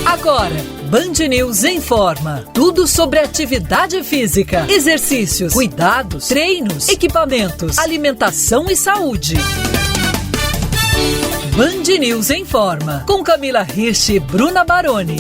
Agora, Band News informa. Tudo sobre atividade física, exercícios, cuidados, treinos, equipamentos, alimentação e saúde. Band News informa. Com Camila Hirsch e Bruna Baroni.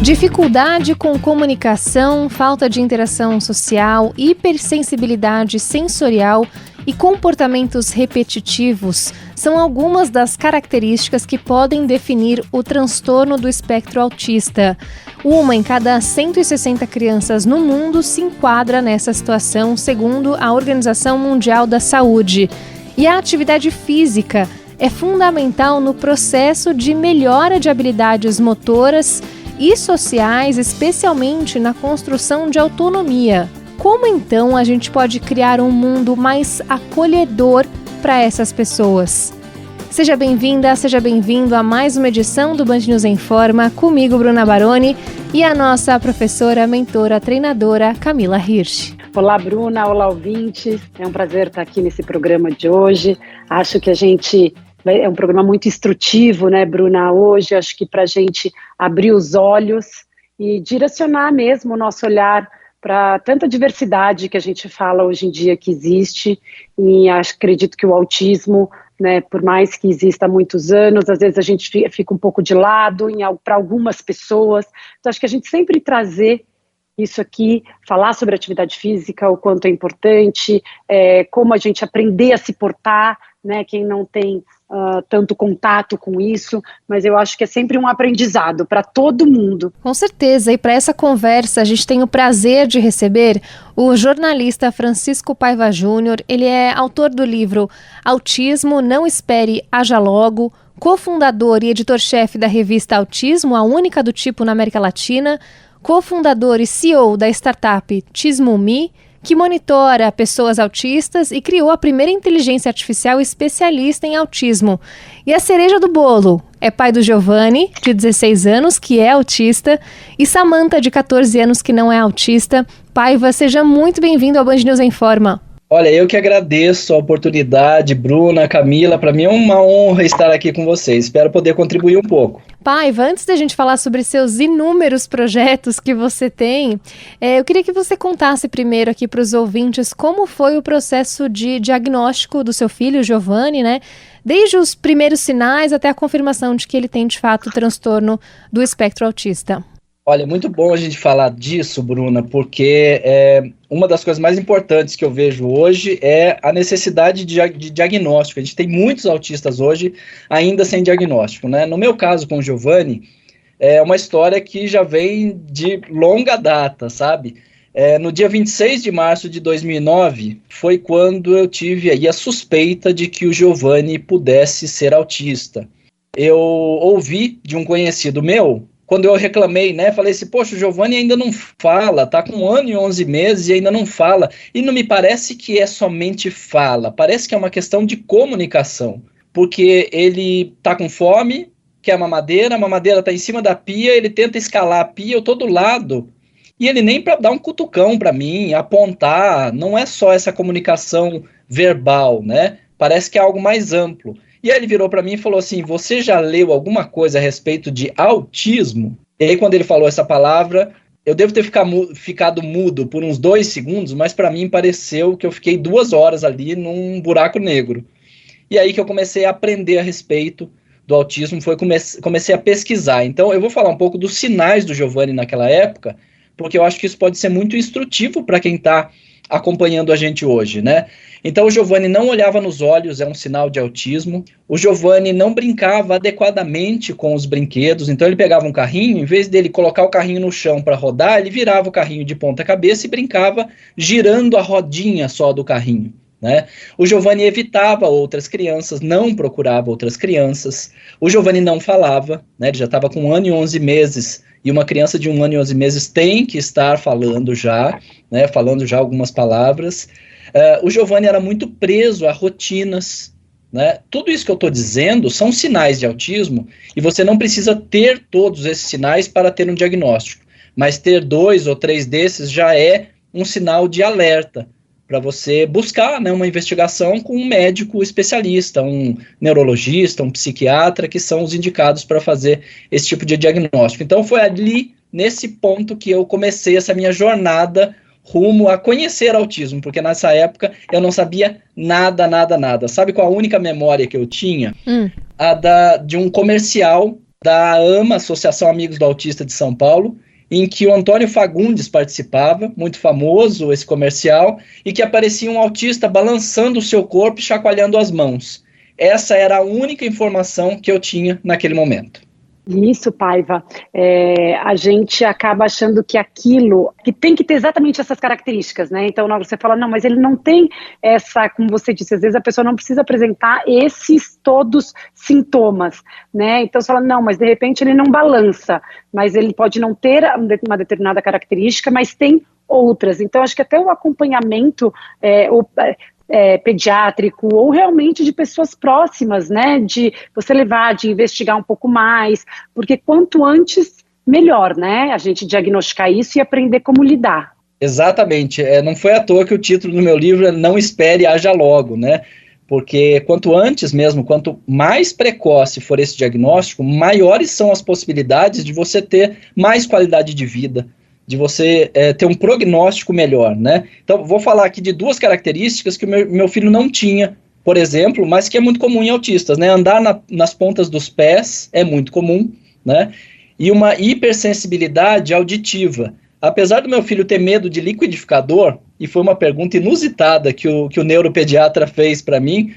Dificuldade com comunicação, falta de interação social, hipersensibilidade sensorial e comportamentos repetitivos são algumas das características que podem definir o transtorno do espectro autista. Uma em cada 160 crianças no mundo se enquadra nessa situação, segundo a Organização Mundial da Saúde. E a atividade física é fundamental no processo de melhora de habilidades motoras e sociais, especialmente na construção de autonomia. Como então a gente pode criar um mundo mais acolhedor para essas pessoas? Seja bem-vinda, seja bem-vindo a mais uma edição do Band News Informa, comigo, Bruna Baroni, e a nossa professora, mentora, treinadora, Camila Hirsch. Olá, Bruna, olá, ouvintes. É um prazer estar aqui nesse programa de hoje. Acho que é um programa muito instrutivo, né, Bruna? Hoje, acho que para a gente abrir os olhos e direcionar mesmo o nosso olhar para tanta diversidade que a gente fala hoje em dia que existe, e acredito que o autismo, né, por mais que exista há muitos anos, às vezes a gente fica um pouco de lado para algumas pessoas. Então, acho que a gente sempre trazer isso aqui, falar sobre atividade física, o quanto é importante, como a gente aprender a se portar, né, quem não tem tanto contato com isso, mas eu acho que é sempre um aprendizado para todo mundo. Com certeza, e para essa conversa a gente tem o prazer de receber o jornalista Francisco Paiva Júnior. Ele é autor do livro Autismo, Não Espere, Haja Logo, cofundador e editor-chefe da revista Autismo, a única do tipo na América Latina, cofundador e CEO da startup Tismo.me, que monitora pessoas autistas e criou a primeira inteligência artificial especialista em autismo. E a cereja do bolo é pai do Giovanni, de 16 anos, que é autista, e Samantha, de 14 anos, que não é autista. Paiva, seja muito bem-vindo ao Band News Informa. Olha, eu que agradeço a oportunidade, Bruna, Camila, para mim é uma honra estar aqui com vocês, espero poder contribuir um pouco. Paiva, antes da gente falar sobre seus inúmeros projetos que você tem, eu queria que você contasse primeiro aqui para os ouvintes como foi o processo de diagnóstico do seu filho, Giovanni, né? Desde os primeiros sinais até a confirmação de que ele tem, de fato, o transtorno do espectro autista. Olha, é muito bom a gente falar disso, Bruna, porque uma das coisas mais importantes que eu vejo hoje é a necessidade de diagnóstico. A gente tem muitos autistas hoje ainda sem diagnóstico, né? No meu caso com o Giovanni, é uma história que já vem de longa data, sabe? No dia 26 de março de 2009 foi quando eu tive aí a suspeita de que o Giovanni pudesse ser autista. Eu ouvi de um conhecido meu, quando eu reclamei, né, falei assim, poxa, o Giovanni ainda não fala, tá com 1 ano e 11 meses e ainda não fala, e não me parece que é somente fala, parece que é uma questão de comunicação, porque ele tá com fome, quer a mamadeira tá em cima da pia, ele tenta escalar a pia, eu tô do lado, e ele nem para dar um cutucão para mim, apontar, não é só essa comunicação verbal, né, parece que é algo mais amplo. E aí ele virou para mim e falou assim, você já leu alguma coisa a respeito de autismo? E aí quando ele falou essa palavra, eu devo ter ficado mudo por uns 2 segundos, mas para mim pareceu que eu fiquei 2 horas ali num buraco negro. E aí que eu comecei a aprender a respeito do autismo, comecei a pesquisar. Então eu vou falar um pouco dos sinais do Giovanni naquela época, porque eu acho que isso pode ser muito instrutivo para quem está acompanhando a gente hoje, né? Então o Giovanni não olhava nos olhos, é um sinal de autismo. O Giovanni não brincava adequadamente com os brinquedos, então ele pegava um carrinho, em vez dele colocar o carrinho no chão para rodar, ele virava o carrinho de ponta cabeça e brincava girando a rodinha só do carrinho, né? O Giovanni evitava outras crianças, não procurava outras crianças. O Giovanni não falava, né? Ele já estava com 1 ano e 11 meses, e uma criança de 1 ano e 11 meses tem que estar falando já, né? Falando já algumas palavras. O Giovanni era muito preso a rotinas, né? Tudo isso que eu estou dizendo são sinais de autismo e você não precisa ter todos esses sinais para ter um diagnóstico, mas ter 2 ou 3 desses já é um sinal de alerta para você buscar, né, uma investigação com um médico especialista, um neurologista, um psiquiatra, que são os indicados para fazer esse tipo de diagnóstico. Então foi ali, nesse ponto, que eu comecei essa minha jornada rumo a conhecer autismo, porque nessa época eu não sabia nada. Sabe qual a única memória que eu tinha? De um comercial da AMA, Associação Amigos do Autista de São Paulo, em que o Antônio Fagundes participava, muito famoso esse comercial, e que aparecia um autista balançando o seu corpo e chacoalhando as mãos. Essa era a única informação que eu tinha naquele momento. Isso, Paiva, a gente acaba achando que aquilo, que tem que ter exatamente essas características, né? Então, você fala, não, mas ele não tem essa, como você disse, às vezes a pessoa não precisa apresentar esses todos sintomas, né? Então, você fala, não, mas de repente ele não balança, mas ele pode não ter uma determinada característica, mas tem outras. Então, acho que até o acompanhamento, pediátrico ou realmente de pessoas próximas, né, de você levar, de investigar um pouco mais, porque quanto antes, melhor, né, a gente diagnosticar isso e aprender como lidar. Exatamente, não foi à toa que o título do meu livro é Não Espere, Haja Logo, né, porque quanto antes mesmo, quanto mais precoce for esse diagnóstico, maiores são as possibilidades de você ter mais qualidade de vida, de você ter um prognóstico melhor, né? Então, vou falar aqui de 2 características que o meu filho não tinha, por exemplo, mas que é muito comum em autistas, né? Andar nas pontas dos pés é muito comum, né? E uma hipersensibilidade auditiva. Apesar do meu filho ter medo de liquidificador, e foi uma pergunta inusitada que o neuropediatra fez para mim,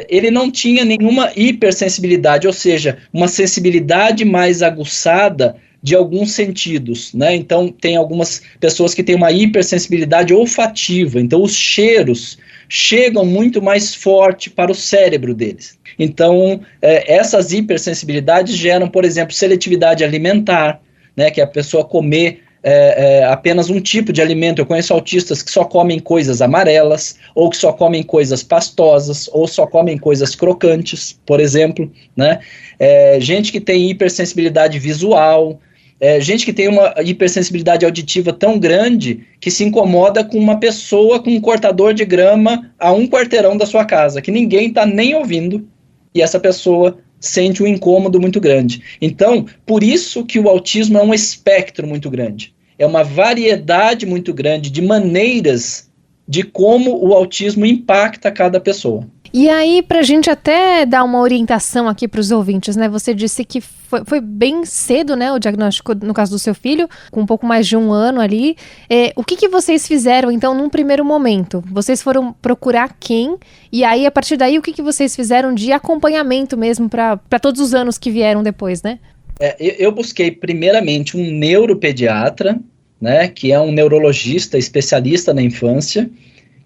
ele não tinha nenhuma hipersensibilidade, ou seja, uma sensibilidade mais aguçada de alguns sentidos, né? Então, tem algumas pessoas que têm uma hipersensibilidade olfativa, então os cheiros chegam muito mais forte para o cérebro deles. Então, essas hipersensibilidades geram, por exemplo, seletividade alimentar, né? Que é a pessoa comer apenas um tipo de alimento. Eu conheço autistas que só comem coisas amarelas, ou que só comem coisas pastosas, ou só comem coisas crocantes, por exemplo, né? Gente que tem hipersensibilidade visual, gente que tem uma hipersensibilidade auditiva tão grande que se incomoda com uma pessoa com um cortador de grama a 1 quarteirão da sua casa, que ninguém está nem ouvindo, e essa pessoa sente um incômodo muito grande. Então, por isso que o autismo é um espectro muito grande. É uma variedade muito grande de maneiras de como o autismo impacta cada pessoa. E aí, para a gente até dar uma orientação aqui para os ouvintes, né? Você disse que foi bem cedo, né? O diagnóstico, no caso do seu filho, com um pouco mais de 1 ano ali. O que vocês fizeram, então, num primeiro momento? Vocês foram procurar quem? E aí, a partir daí, o que vocês fizeram de acompanhamento mesmo para todos os anos que vieram depois, né? Eu busquei, primeiramente, um neuropediatra, né? Que é um neurologista especialista na infância,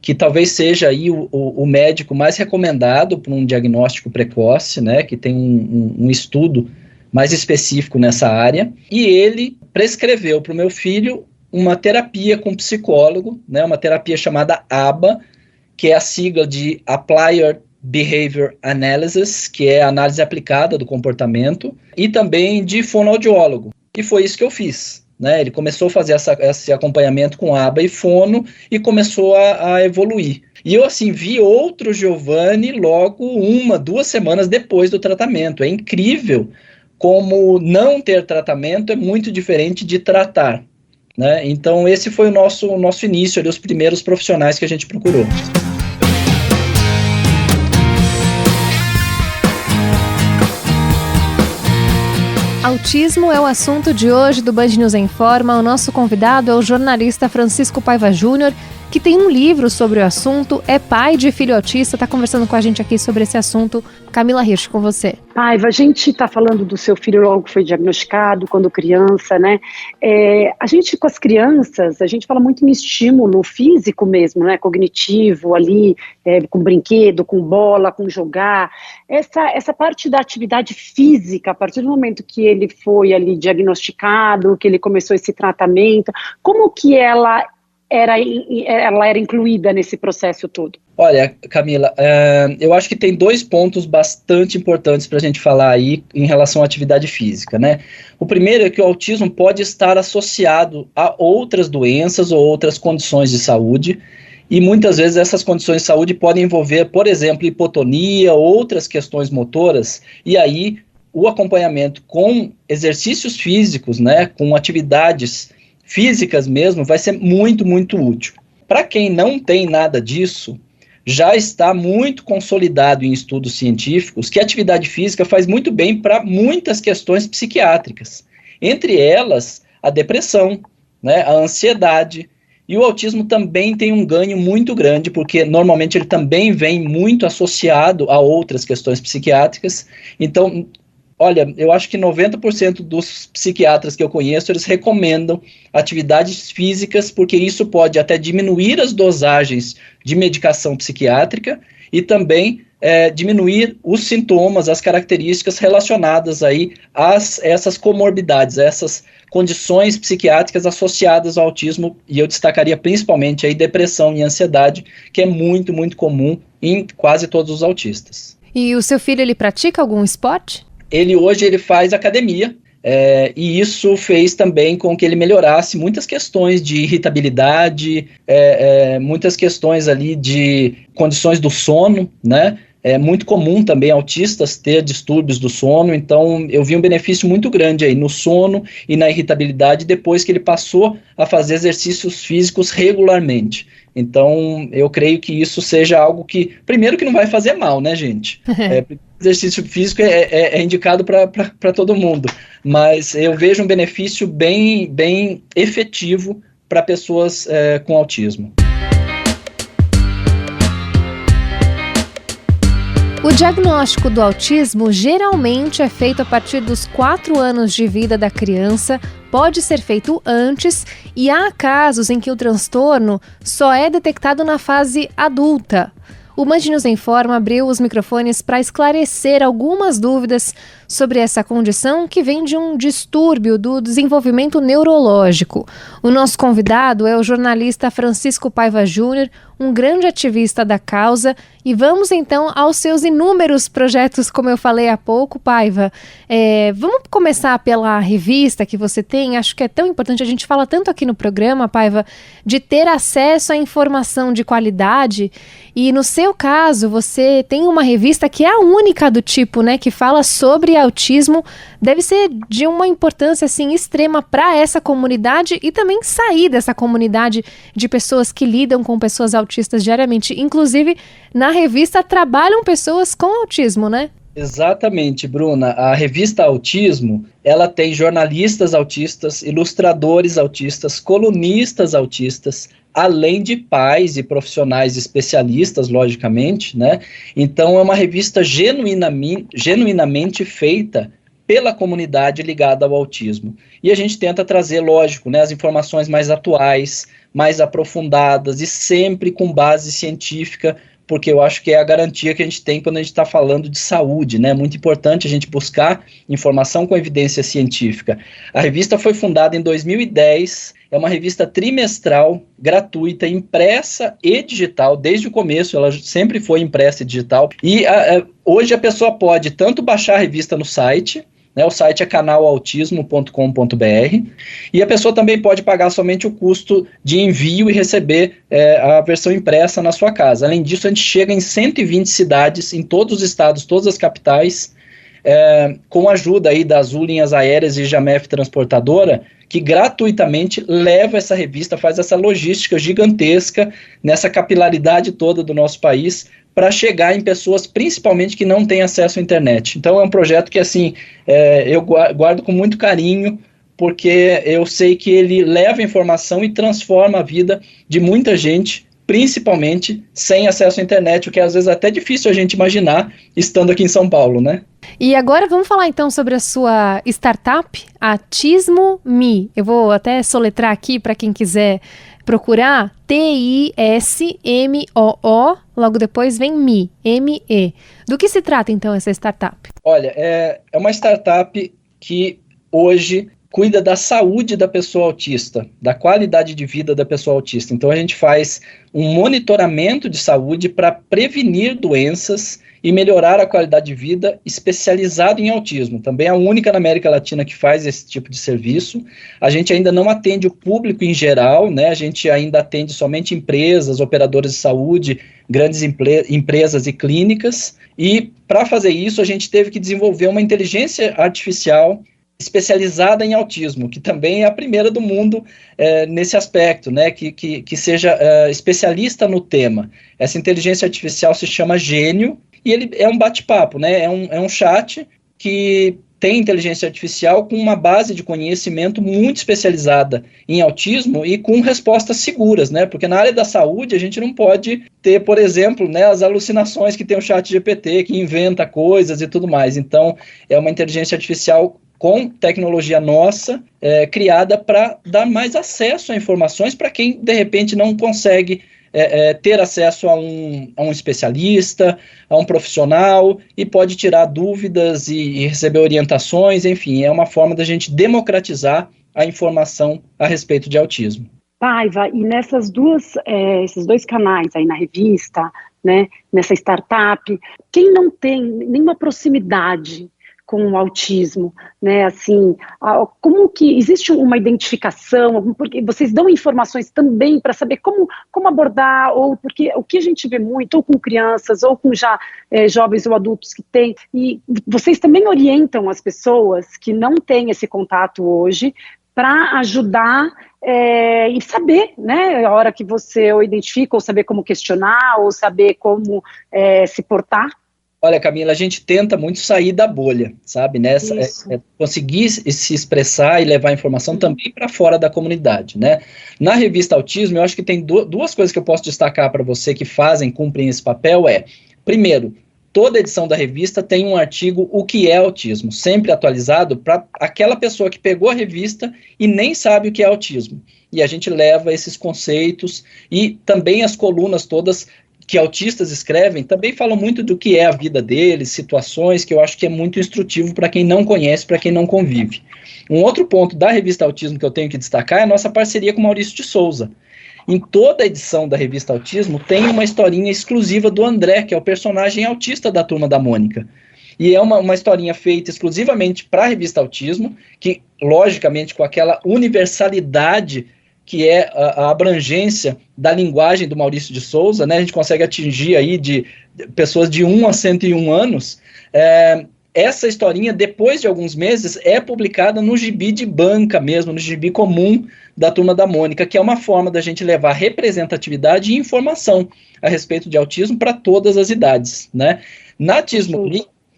que talvez seja aí o médico mais recomendado para um diagnóstico precoce, né, que tem um estudo mais específico nessa área, e ele prescreveu para o meu filho uma terapia com psicólogo, né, uma terapia chamada ABA, que é a sigla de Applied Behavior Analysis, que é a análise aplicada do comportamento, e também de fonoaudiólogo, que foi isso que eu fiz. Né, ele começou a fazer esse acompanhamento com ABA e fono e começou a evoluir. E eu, assim, vi outro Giovanni logo 1, 2 semanas depois do tratamento. É incrível como não ter tratamento é muito diferente de tratar. Né? Então, esse foi o nosso início, ali, os primeiros profissionais que a gente procurou. Autismo é o assunto de hoje do Band News Informa. O nosso convidado é o jornalista Francisco Paiva Júnior, que tem um livro sobre o assunto, é pai de filho autista, está conversando com a gente aqui sobre esse assunto. Camila Hirsch, com você. Paiva, a gente está falando do seu filho logo que foi diagnosticado, quando criança, né? A gente, com as crianças, a gente fala muito em estímulo físico mesmo, né? Cognitivo ali, com brinquedo, com bola, com jogar. Essa parte da atividade física, a partir do momento que ele foi ali diagnosticado, que ele começou esse tratamento, como que ela ela era incluída nesse processo todo? Olha, Camila, eu acho que tem 2 pontos bastante importantes para a gente falar aí em relação à atividade física, né? O primeiro é que o autismo pode estar associado a outras doenças ou outras condições de saúde, e muitas vezes essas condições de saúde podem envolver, por exemplo, hipotonia, outras questões motoras, e aí o acompanhamento com exercícios físicos, né, com atividades físicas mesmo, vai ser muito, muito útil. Para quem não tem nada disso, já está muito consolidado em estudos científicos que a atividade física faz muito bem para muitas questões psiquiátricas, entre elas a depressão, né, a ansiedade, e o autismo também tem um ganho muito grande, porque normalmente ele também vem muito associado a outras questões psiquiátricas. Então, olha, eu acho que 90% dos psiquiatras que eu conheço, eles recomendam atividades físicas, porque isso pode até diminuir as dosagens de medicação psiquiátrica e também diminuir os sintomas, as características relacionadas aí a essas comorbidades, a essas condições psiquiátricas associadas ao autismo, e eu destacaria principalmente aí depressão e ansiedade, que é muito, muito comum em quase todos os autistas. E o seu filho, ele pratica algum esporte? Hoje ele faz academia, e isso fez também com que ele melhorasse muitas questões de irritabilidade, muitas questões ali de condições do sono, né? É muito comum também autistas ter distúrbios do sono, então eu vi um benefício muito grande aí no sono e na irritabilidade depois que ele passou a fazer exercícios físicos regularmente. Então, eu creio que isso seja algo que, primeiro, que não vai fazer mal, né, gente? Exercício físico é indicado para todo mundo, mas eu vejo um benefício bem efetivo para pessoas com autismo. O diagnóstico do autismo geralmente é feito a partir dos 4 anos de vida da criança, pode ser feito antes, e há casos em que o transtorno só é detectado na fase adulta. O Band News Informa abriu os microfones para esclarecer algumas dúvidas sobre essa condição que vem de um distúrbio do desenvolvimento neurológico. O nosso convidado é o jornalista Francisco Paiva Júnior, um grande ativista da causa, e vamos então aos seus inúmeros projetos, como eu falei há pouco, Paiva. Vamos começar pela revista que você tem. Acho que é tão importante, a gente fala tanto aqui no programa, Paiva, de ter acesso à informação de qualidade, e no seu caso, você tem uma revista que é a única do tipo, né, que fala sobre autismo. Deve ser de uma importância assim extrema para essa comunidade e também sair dessa comunidade de pessoas que lidam com pessoas autistas diariamente. Inclusive, na revista trabalham pessoas com autismo, né? Exatamente, Bruna. A revista Autismo, ela tem jornalistas autistas, ilustradores autistas, colunistas autistas, além de pais e profissionais especialistas, logicamente, né? Então, é uma revista genuinamente feita pela comunidade ligada ao autismo. E a gente tenta trazer, lógico, né, as informações mais atuais, mais aprofundadas e sempre com base científica, porque eu acho que é a garantia que a gente tem quando a gente está falando de saúde, né? É muito importante a gente buscar informação com evidência científica. A revista foi fundada em 2010, é uma revista trimestral, gratuita, impressa e digital, desde o começo ela sempre foi impressa e digital, e hoje a pessoa pode tanto baixar a revista no site, né, o site é canalautismo.com.br, e a pessoa também pode pagar somente o custo de envio e receber a versão impressa na sua casa. Além disso, a gente chega em 120 cidades, em todos os estados, todas as capitais, com a ajuda aí da Azul Linhas Aéreas e Jamef Transportadora, que gratuitamente leva essa revista, faz essa logística gigantesca, nessa capilaridade toda do nosso país, para chegar em pessoas, principalmente, que não têm acesso à internet. Então, é um projeto que, assim, eu guardo com muito carinho, porque eu sei que ele leva informação e transforma a vida de muita gente, principalmente sem acesso à internet, o que às vezes é até difícil a gente imaginar, estando aqui em São Paulo, né? E agora vamos falar então sobre a sua startup, Autismo.me. Eu vou até soletrar aqui para quem quiser procurar, TISMOO, logo depois vem Me, M-E. Do que se trata então essa startup? Olha, é uma startup que hoje cuida da saúde da pessoa autista, da qualidade de vida da pessoa autista. Então, a gente faz um monitoramento de saúde para prevenir doenças e melhorar a qualidade de vida, especializado em autismo. Também é a única na América Latina que faz esse tipo de serviço. A gente ainda não atende o público em geral, né? A gente ainda atende somente empresas, operadoras de saúde, grandes empresas e clínicas. E, para fazer isso, a gente teve que desenvolver uma inteligência artificial especializada em autismo, que também é a primeira do mundo nesse aspecto, né, que seja especialista no tema. Essa inteligência artificial se chama Gênio, e ele é um bate-papo, né, é um chat que tem inteligência artificial com uma base de conhecimento muito especializada em autismo e com respostas seguras, né, porque na área da saúde a gente não pode ter, por exemplo, né, as alucinações que tem o chat GPT, que inventa coisas e tudo mais. Então, é uma inteligência artificial com tecnologia nossa, criada para dar mais acesso a informações para quem, de repente, não consegue ter acesso a um especialista, a um profissional, e pode tirar dúvidas e receber orientações, enfim, é uma forma da gente democratizar a informação a respeito de autismo. Paiva, e esses dois canais aí na revista, né, nessa startup, quem não tem nenhuma proximidade com o autismo, né, assim, como que existe uma identificação, porque vocês dão informações também para saber como abordar, ou porque o que a gente vê muito, ou com crianças, ou com já jovens ou adultos que têm, e vocês também orientam as pessoas que não têm esse contato hoje, para ajudar e saber, né, a hora que você o identifica, ou saber como questionar, ou saber como se portar. Olha, Camila, a gente tenta muito sair da bolha, sabe, né? Conseguir se expressar e levar informação também para fora da comunidade, né? Na revista Autismo, eu acho que tem duas coisas que eu posso destacar para você que cumprem esse papel, primeiro, toda edição da revista tem um artigo O que é autismo, sempre atualizado para aquela pessoa que pegou a revista e nem sabe o que é autismo. E a gente leva esses conceitos e também as colunas todas que autistas escrevem, também falam muito do que é a vida deles, situações que eu acho que é muito instrutivo para quem não conhece, para quem não convive. Um outro ponto da revista Autismo que eu tenho que destacar é a nossa parceria com Maurício de Souza. Em toda a edição da revista Autismo tem uma historinha exclusiva do André, que é o personagem autista da Turma da Mônica. E é uma historinha feita exclusivamente para a revista Autismo, que, logicamente, com aquela universalidade que é a abrangência da linguagem do Maurício de Souza, né? A gente consegue atingir aí de pessoas de 1 a 101 anos. Essa historinha, depois de alguns meses, é publicada no gibi de banca mesmo, no gibi comum da Turma da Mônica, que é uma forma da gente levar representatividade e informação a respeito de autismo para todas as idades, né? Na Autismo,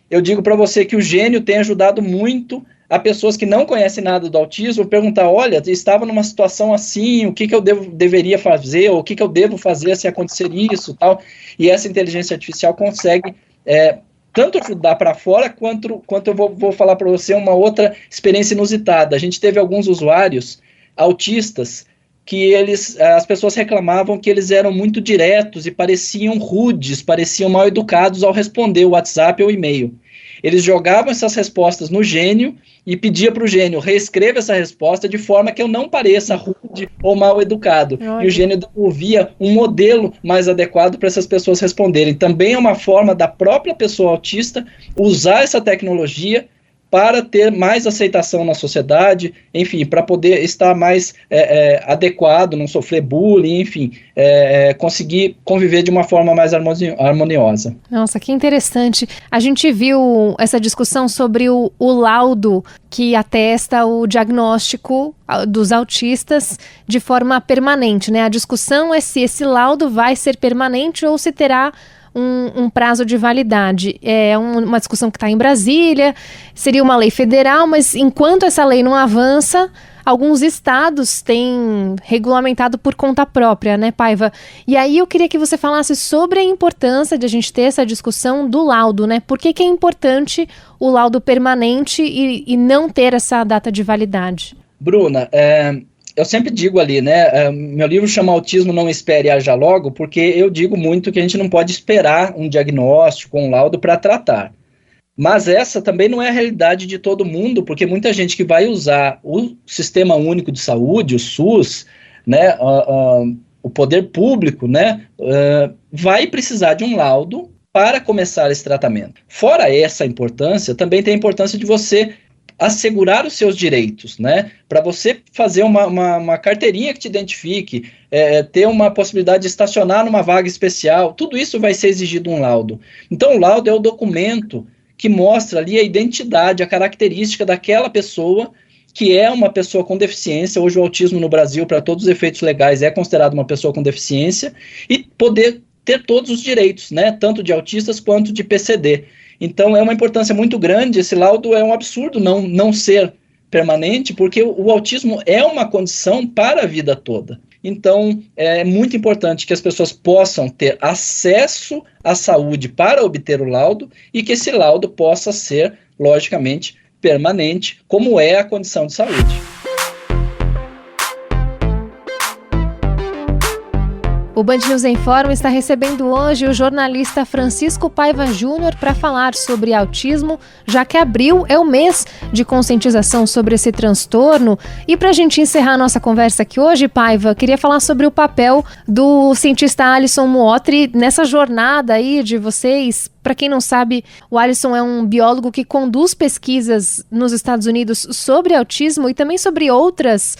eu digo para você que o Gênio tem ajudado muito a pessoas que não conhecem nada do autismo, perguntar, olha, estava numa situação assim, o que eu deveria fazer, ou o que eu devo fazer se acontecer isso, tal, e essa inteligência artificial consegue tanto ajudar para fora, quanto eu vou falar para você uma outra experiência inusitada. A gente teve alguns usuários autistas que as pessoas reclamavam que eles eram muito diretos e pareciam rudes, pareciam mal educados ao responder o WhatsApp ou e-mail. Eles jogavam essas respostas no Gênio e pedia para o Gênio, reescreva essa resposta de forma que eu não pareça rude ou mal educado. E o Gênio devolvia um modelo mais adequado para essas pessoas responderem. Também é uma forma da própria pessoa autista usar essa tecnologia para ter mais aceitação na sociedade, enfim, para poder estar mais adequado, não sofrer bullying, enfim, conseguir conviver de uma forma mais harmoniosa. Nossa, que interessante. A gente viu essa discussão sobre o laudo que atesta o diagnóstico dos autistas de forma permanente, né? A discussão é se esse laudo vai ser permanente ou se terá um prazo de validade. É uma discussão que está em Brasília, seria uma lei federal, mas enquanto essa lei não avança, alguns estados têm regulamentado por conta própria, né, Paiva? E aí eu queria que você falasse sobre a importância de a gente ter essa discussão do laudo, né? Por que é importante o laudo permanente e não ter essa data de validade? Bruna, eu sempre digo ali, né, meu livro chama Autismo Não Espere e Haja Logo, porque eu digo muito que a gente não pode esperar um diagnóstico, um laudo para tratar. Mas essa também não é a realidade de todo mundo, porque muita gente que vai usar o Sistema Único de Saúde, o SUS, né, o poder público, né, vai precisar de um laudo para começar esse tratamento. Fora essa importância, também tem a importância de você assegurar os seus direitos, né? Para você fazer uma carteirinha que te identifique, ter uma possibilidade de estacionar numa vaga especial, tudo isso vai ser exigido um laudo. Então, o laudo é o documento que mostra ali a identidade, a característica daquela pessoa que é uma pessoa com deficiência. Hoje o autismo no Brasil, para todos os efeitos legais, é considerado uma pessoa com deficiência, e poder ter todos os direitos, né? Tanto de autistas quanto de PCD. Então, é uma importância muito grande. Esse laudo é um absurdo não ser permanente, porque o autismo é uma condição para a vida toda. Então, é muito importante que as pessoas possam ter acesso à saúde para obter o laudo, e que esse laudo possa ser, logicamente, permanente, como é a condição de saúde. O Band News em Fórum está recebendo hoje o jornalista Francisco Paiva Júnior para falar sobre autismo, já que abril é o mês de conscientização sobre esse transtorno. E para a gente encerrar a nossa conversa aqui hoje, Paiva, queria falar sobre o papel do cientista Alisson Muotri nessa jornada aí de vocês. Para quem não sabe, o Alisson é um biólogo que conduz pesquisas nos Estados Unidos sobre autismo e também sobre outras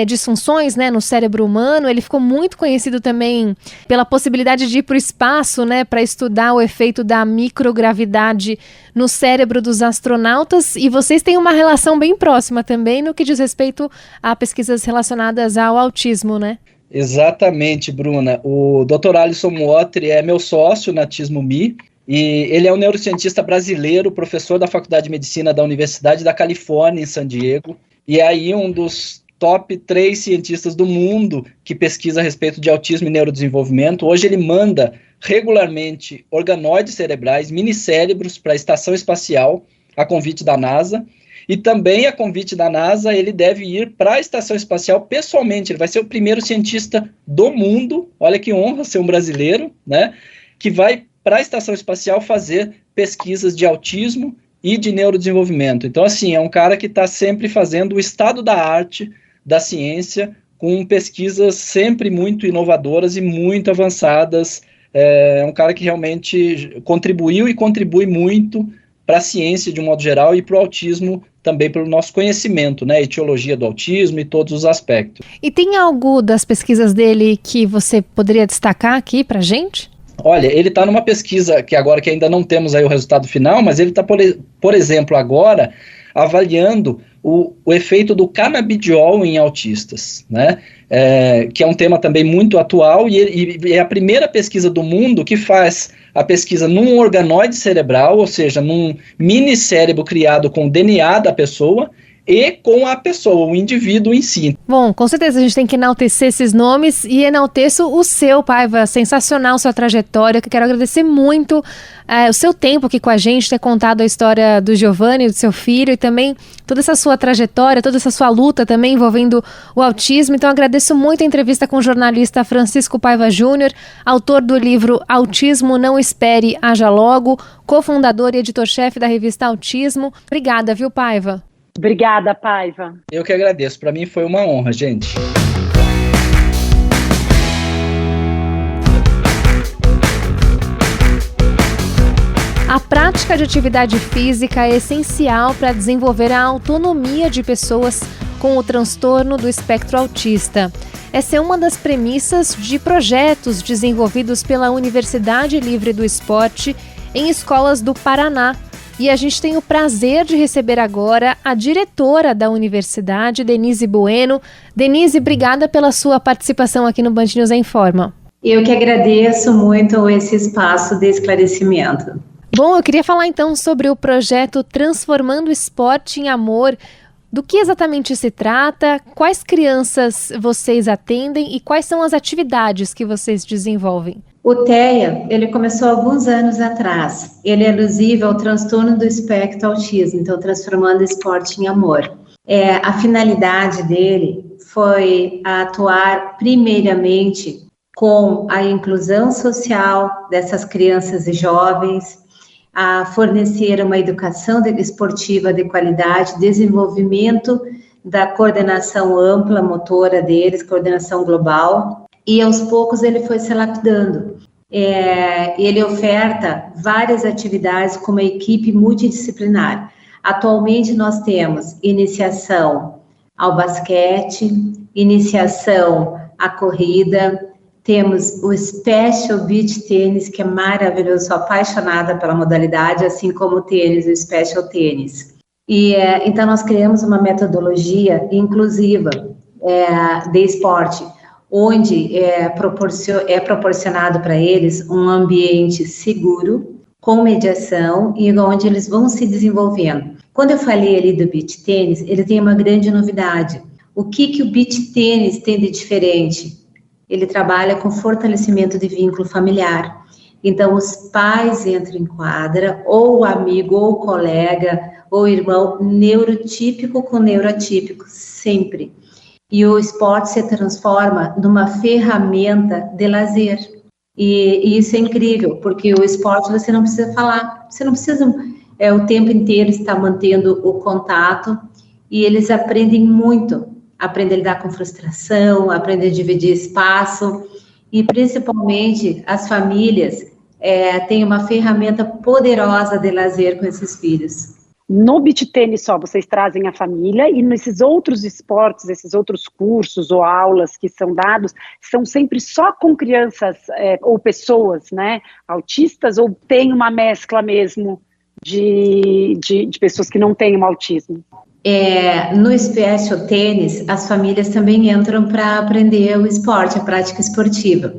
disfunções, né, no cérebro humano. Ele ficou muito conhecido também pela possibilidade de ir para o espaço, né, para estudar o efeito da microgravidade no cérebro dos astronautas. E vocês têm uma relação bem próxima também no que diz respeito a pesquisas relacionadas ao autismo, né? Exatamente, Bruna. O Dr. Alisson Muotri é meu sócio na Autismo.me. E ele é um neurocientista brasileiro, professor da Faculdade de Medicina da Universidade da Califórnia, em San Diego, e aí um dos top 3 cientistas do mundo que pesquisa a respeito de autismo e neurodesenvolvimento. Hoje ele manda regularmente organoides cerebrais, minicérebros, para a Estação Espacial, a convite da NASA, e também a convite da NASA ele deve ir para a Estação Espacial pessoalmente. Ele vai ser o primeiro cientista do mundo, olha que honra ser um brasileiro, né, que vai para a Estação Espacial fazer pesquisas de autismo e de neurodesenvolvimento. Então, assim, é um cara que está sempre fazendo o estado da arte da ciência, com pesquisas sempre muito inovadoras e muito avançadas. É um cara que realmente contribuiu e contribui muito para a ciência de um modo geral e para o autismo também, pelo nosso conhecimento, né, etiologia do autismo e todos os aspectos. E tem algo das pesquisas dele que você poderia destacar aqui para a gente? Olha, ele está numa pesquisa que agora que ainda não temos aí o resultado final, mas ele está, por exemplo, agora avaliando o efeito do canabidiol em autistas, né? Que é um tema também muito atual, e é a primeira pesquisa do mundo que faz a pesquisa num organoide cerebral, ou seja, num mini cérebro criado com o DNA da pessoa, e com a pessoa, o indivíduo em si. Bom, com certeza a gente tem que enaltecer esses nomes, e enalteço o seu, Paiva, sensacional sua trajetória, que eu quero agradecer muito o seu tempo aqui com a gente, ter contado a história do Giovanni, do seu filho, e também toda essa sua trajetória, toda essa sua luta também envolvendo o autismo. Então agradeço muito a entrevista com o jornalista Francisco Paiva Júnior, autor do livro Autismo Não Espere, Haja Logo, cofundador e editor-chefe da revista Autismo. Obrigada, viu, Paiva? Obrigada, Paiva. Eu que agradeço. Para mim foi uma honra, gente. A prática de atividade física é essencial para desenvolver a autonomia de pessoas com o transtorno do espectro autista. Essa é uma das premissas de projetos desenvolvidos pela Universidade Livre do Esporte em escolas do Paraná. E a gente tem o prazer de receber agora a diretora da universidade, Denise Bueno. Denise, obrigada pela sua participação aqui no Band News em Forma. Eu que agradeço muito esse espaço de esclarecimento. Bom, eu queria falar então sobre o projeto Transformando Esporte em Amor. Do que exatamente se trata? Quais crianças vocês atendem e quais são as atividades que vocês desenvolvem? O TEA, ele começou alguns anos atrás. Ele é alusivo ao transtorno do espectro autismo, então transformando esporte em amor. A finalidade dele foi atuar primeiramente com a inclusão social dessas crianças e jovens, a fornecer uma educação esportiva de qualidade, desenvolvimento da coordenação ampla motora deles, coordenação global, e aos poucos ele foi se lapidando. Ele oferta várias atividades com uma equipe multidisciplinar. Atualmente nós temos iniciação ao basquete, iniciação à corrida, temos o Special Beach Tênis, que é maravilhoso, sou apaixonada pela modalidade, assim como o tênis, o Special Tênis. Então nós criamos uma metodologia inclusiva de esporte, onde é proporcionado para eles um ambiente seguro, com mediação, e onde eles vão se desenvolvendo. Quando eu falei ali do beach tênis, ele tem uma grande novidade. O que o beach tênis tem de diferente? Ele trabalha com fortalecimento de vínculo familiar. Então, os pais entram em quadra, ou o amigo, ou o colega, ou o irmão, neurotípico com neuroatípico, sempre. E o esporte se transforma numa ferramenta de lazer. E isso é incrível, porque o esporte você não precisa falar, você não precisa o tempo inteiro estar mantendo o contato, e eles aprendem muito, aprendem a lidar com frustração, aprendem a dividir espaço, e principalmente as famílias têm uma ferramenta poderosa de lazer com esses filhos. No beach tênis só, vocês trazem a família, e nesses outros esportes, esses outros cursos ou aulas que são dados, são sempre só com crianças ou pessoas, né, autistas, ou tem uma mescla mesmo de pessoas que não têm um autismo? No Special Tênis, as famílias também entram para aprender o esporte, a prática esportiva.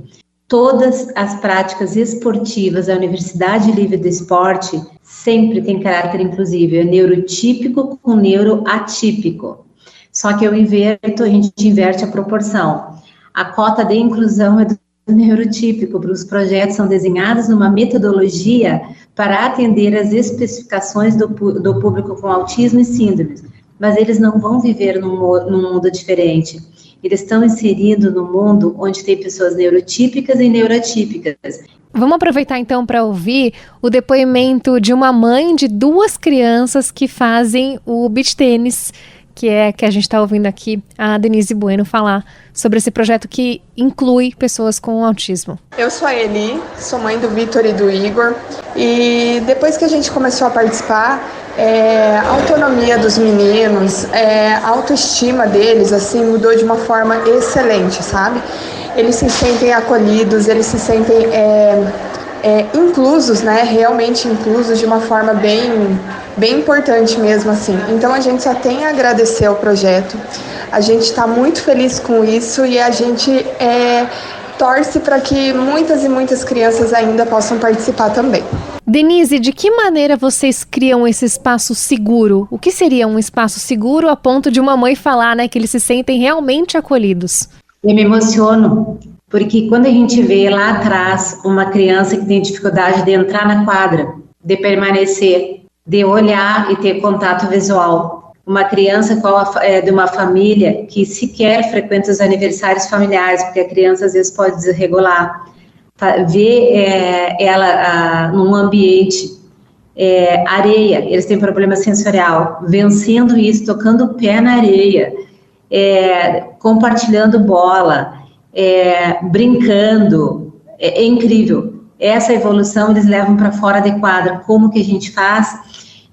Todas as práticas esportivas da Universidade Livre do Esporte sempre tem caráter inclusivo, é neurotípico com neuroatípico. Só que a gente inverte a proporção. A cota de inclusão é do neurotípico, os projetos são desenhados numa metodologia para atender às especificações do público com autismo e síndromes, mas eles não vão viver num mundo diferente. Eles estão inseridos no mundo onde tem pessoas neurotípicas e neuroatípicas. Vamos aproveitar então para ouvir o depoimento de uma mãe de 2 crianças que fazem o beach tênis, que a gente está ouvindo aqui a Denise Bueno falar sobre esse projeto que inclui pessoas com autismo. Eu sou a Eli, sou mãe do Vitor e do Igor, e depois que a gente começou a participar, a autonomia dos meninos, a autoestima deles, assim, mudou de uma forma excelente, sabe? Eles se sentem acolhidos, eles se sentem inclusos, né? Realmente inclusos de uma forma bem importante mesmo, assim. Então a gente só tem a agradecer ao projeto, a gente está muito feliz com isso, e a gente torce para que muitas e muitas crianças ainda possam participar também. Denise, de que maneira vocês criam esse espaço seguro? O que seria um espaço seguro a ponto de uma mãe falar, né, que eles se sentem realmente acolhidos? Eu me emociono, porque quando a gente vê lá atrás uma criança que tem dificuldade de entrar na quadra, de permanecer, de olhar e ter contato visual, uma criança de uma família que sequer frequenta os aniversários familiares, porque a criança às vezes pode desregular, ver ela num ambiente areia, eles têm problema sensorial, vencendo isso, tocando o pé na areia, compartilhando bola, brincando, é incrível. Essa evolução eles levam para fora de quadra. Como que a gente faz?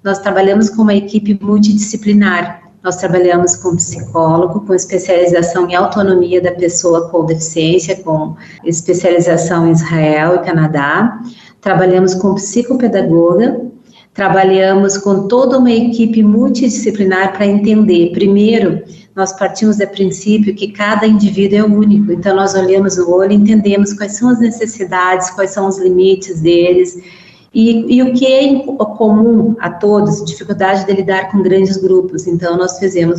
Nós trabalhamos com uma equipe multidisciplinar. Nós trabalhamos com psicólogo, com especialização em autonomia da pessoa com deficiência, com especialização em Israel e Canadá. Trabalhamos com psicopedagoga. Trabalhamos com toda uma equipe multidisciplinar para entender. Primeiro, nós partimos do princípio que cada indivíduo é único. Então, nós olhamos no olho e entendemos quais são as necessidades, quais são os limites deles. E o que é comum a todos, dificuldade de lidar com grandes grupos. Então, nós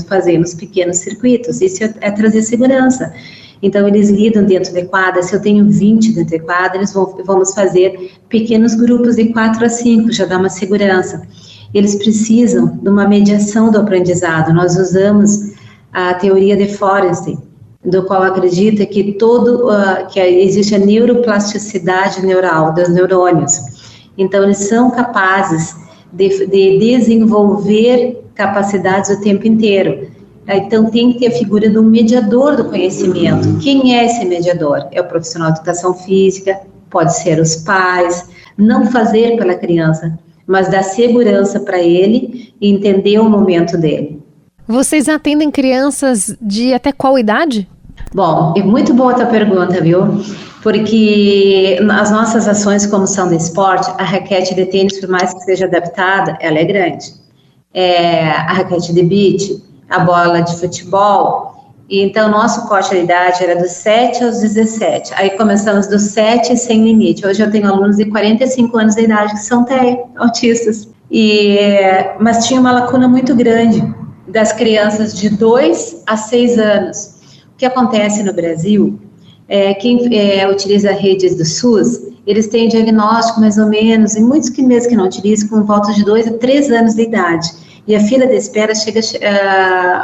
fazemos pequenos circuitos. Isso é trazer segurança. Então, eles lidam dentro de quadra. Se eu tenho 20 dentro de quadra, vamos fazer pequenos grupos de 4 a 5, já dá uma segurança. Eles precisam de uma mediação do aprendizado. Nós usamos a teoria de Forest, do qual acredita que existe a neuroplasticidade neural dos neurônios. Então, eles são capazes de desenvolver capacidades o tempo inteiro. Então, tem que ter a figura de um mediador do conhecimento. Quem é esse mediador? É o profissional de educação física, pode ser os pais, não fazer pela criança, mas dar segurança para ele e entender o momento dele. Vocês atendem crianças de até qual idade? Bom, é muito boa a tua pergunta, viu? Porque as nossas ações como são de esporte, a raquete de tênis, por mais que seja adaptada, ela é grande. A raquete de beach, a bola de futebol. E então, nosso corte de idade era dos 7 aos 17. Aí começamos dos 7 sem limite. Hoje eu tenho alunos de 45 anos de idade que são TEA, autistas. Mas tinha uma lacuna muito grande das crianças de 2 a 6 anos. O que acontece no Brasil, quem utiliza redes do SUS, eles têm diagnóstico mais ou menos, e muitos que mesmo que não utilizam, com volta de 2 a 3 anos de idade. E a fila de espera chega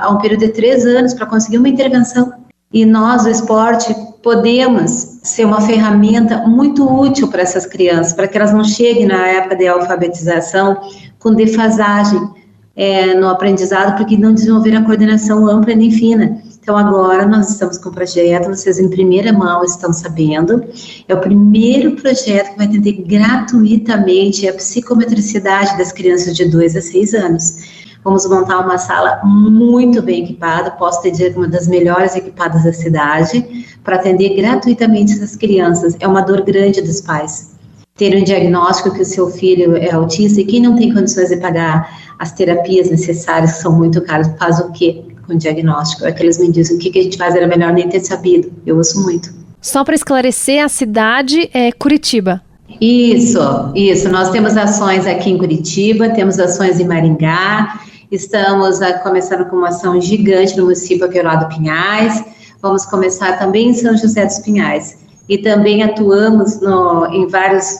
a um período de 3 anos para conseguir uma intervenção. E nós, o esporte, podemos ser uma ferramenta muito útil para essas crianças, para que elas não cheguem na época de alfabetização com defasagem no aprendizado, porque não desenvolveram a coordenação ampla nem fina. Então, agora nós estamos com um projeto, vocês em primeira mão estão sabendo, é o primeiro projeto que vai atender gratuitamente a psicometricidade das crianças de 2 a 6 anos. Vamos montar uma sala muito bem equipada, posso te dizer uma das melhores equipadas da cidade, para atender gratuitamente essas crianças. É uma dor grande dos pais. Ter um diagnóstico que o seu filho é autista e quem não tem condições de pagar as terapias necessárias, que são muito caras, faz o quê com o diagnóstico? É que eles me dizem, o que a gente faz, era melhor nem ter sabido. Eu ouço muito. Só para esclarecer, a cidade é Curitiba. Isso. Nós temos ações aqui em Curitiba, temos ações em Maringá, estamos começando com uma ação gigante no município aqui lá do Pinhais, vamos começar também em São José dos Pinhais. E também atuamos em vários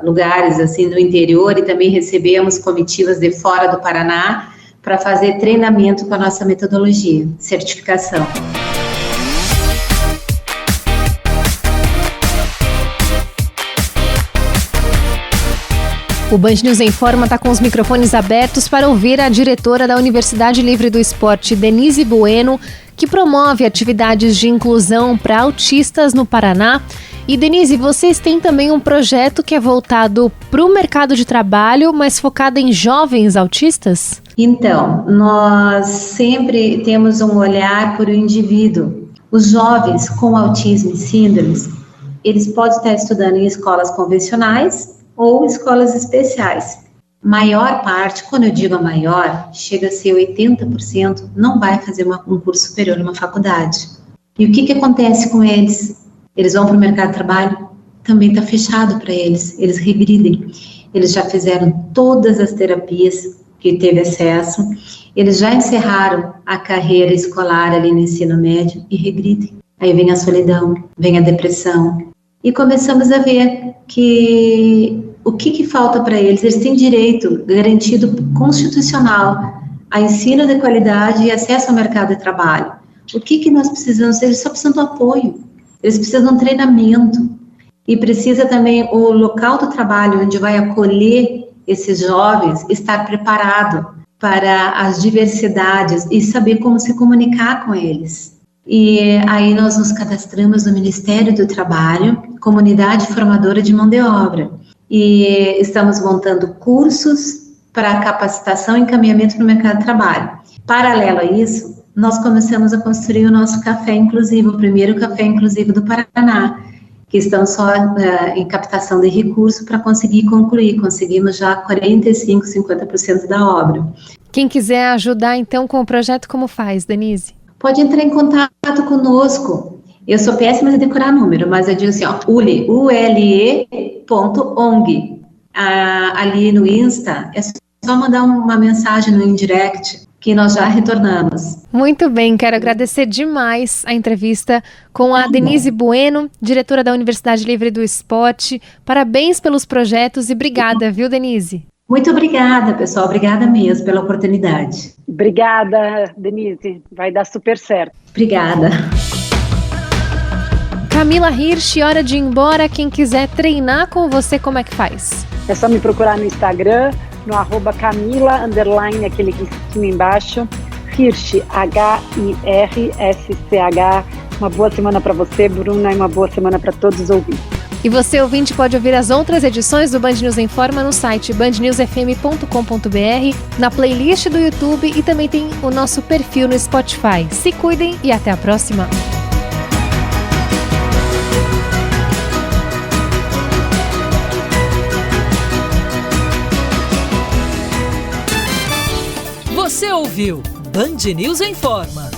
lugares, assim, no interior, e também recebemos comitivas de fora do Paraná para fazer treinamento com a nossa metodologia, certificação. O Band News Informa está com os microfones abertos para ouvir a diretora da Universidade Livre do Esporte, Denise Bueno, que promove atividades de inclusão para autistas no Paraná. E, Denise, vocês têm também um projeto que é voltado para o mercado de trabalho, mas focado em jovens autistas? Então, nós sempre temos um olhar para o indivíduo. Os jovens com autismo e síndromes, eles podem estar estudando em escolas convencionais ou escolas especiais. Maior parte, quando eu digo a maior, chega a ser 80%, não vai fazer um curso superior numa faculdade. E o que acontece com eles? Eles vão para o mercado de trabalho, também está fechado para eles regridem. Eles já fizeram todas as terapias que teve acesso, eles já encerraram a carreira escolar ali no ensino médio e regridem. Aí vem a solidão, vem a depressão. E começamos a ver que o que falta para eles? Eles têm direito garantido constitucional a ensino de qualidade e acesso ao mercado de trabalho. O que nós precisamos? Eles só precisam do apoio, eles precisam de um treinamento e precisa também o local do trabalho onde vai acolher esses jovens estar preparado para as diversidades e saber como se comunicar com eles. E aí nós nos cadastramos no Ministério do Trabalho, comunidade formadora de mão de obra. E estamos montando cursos para capacitação e encaminhamento no mercado de trabalho. Paralelo a isso, nós começamos a construir o nosso café inclusivo, o primeiro café inclusivo do Paraná, que estamos só em captação de recursos para conseguir concluir. Conseguimos já 45%, 50% da obra. Quem quiser ajudar, então, com o projeto, como faz, Denise? Pode entrar em contato conosco. Eu sou péssima de decorar número, mas eu digo assim, ule.ong. Ali no Insta, é só mandar uma mensagem no indirect, que nós já retornamos. Muito bem, quero agradecer demais a entrevista com a Denise Bueno, diretora da Universidade Livre do Esporte. Parabéns pelos projetos e obrigada, viu, Denise? Muito obrigada, pessoal. Obrigada mesmo pela oportunidade. Obrigada, Denise. Vai dar super certo. Obrigada. Camila Hirsch, hora de ir embora. Quem quiser treinar com você, como é que faz? É só me procurar no Instagram, no @Camila_, aquele risquinho embaixo, Hirsch, HIRSCH. Uma boa semana para você, Bruna, e uma boa semana para todos os ouvintes. E você, ouvinte, pode ouvir as outras edições do Band News Informa no site bandnewsfm.com.br, na playlist do YouTube e também tem o nosso perfil no Spotify. Se cuidem e até a próxima! Você ouviu Band News Informa.